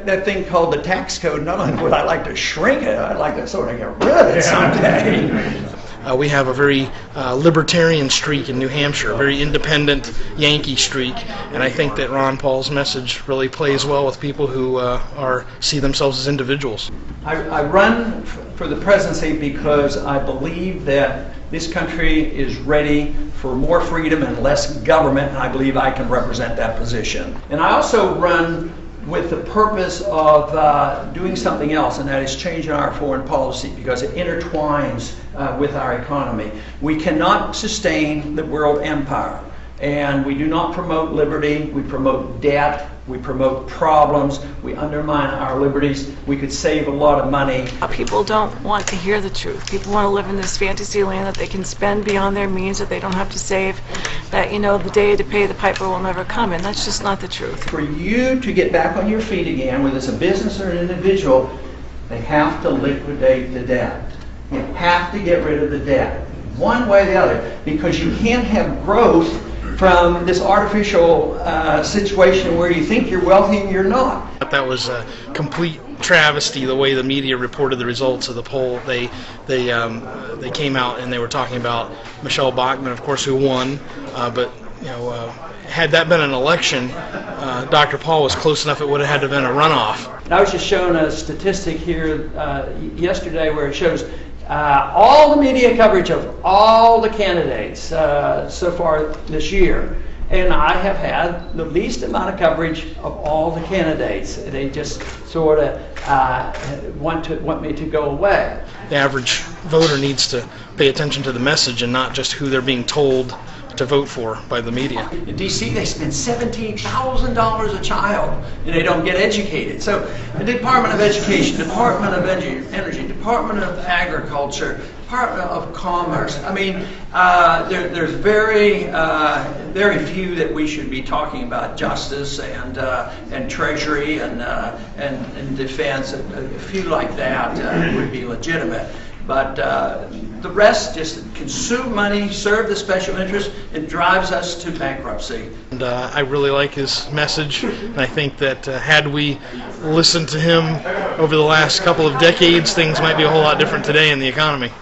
that thing called the tax code, not only would I like to shrink it, I'd like to sort of get rid of it someday. We have a very libertarian streak in New Hampshire, a very independent Yankee streak, and I think that Ron Paul's message really plays well with people who see themselves as individuals. I run for the presidency because I believe that this country is ready for more freedom and less government, and I believe I can represent that position. And I also run with the purpose of doing something else, and that is changing our foreign policy, because it intertwines with our economy. We cannot sustain the world empire, and we do not promote liberty. We promote debt, we promote problems, we undermine our liberties. We could save a lot of money. People don't want to hear the truth. People want to live in this fantasy land that they can spend beyond their means, that they don't have to save, that, you know, the day to pay the piper will never come, and that's just not the truth. For you to get back on your feet again, whether it's a business or an individual, they have to liquidate the debt. You have to get rid of the debt, one way or the other, because you can't have growth from this artificial situation where you think you're wealthy and you're not. That was a complete travesty, the way the media reported the results of the poll. They came out and they were talking about Michelle Bachmann, of course, who won, but you know, had that been an election, Dr. Paul was close enough it would have had to have been a runoff. I was just shown a statistic here yesterday where it shows all the media coverage of all the candidates so far this year, and I have had the least amount of coverage of all the candidates. They just sort of want me to go away. The average voter needs to pay attention to the message and not just who they're being told to vote for by the media. In D.C. they spend $17,000 a child and they don't get educated. So the Department of Education, Department of Energy, Department of Agriculture, Department of Commerce, I mean, there's very few that we should be talking about. Justice and Treasury and Defense, a few like that would be legitimate. But the rest just consume money, serve the special interest, and drives us to bankruptcy. And I really like his message, and I think that had we listened to him over the last couple of decades, things might be a whole lot different today in the economy.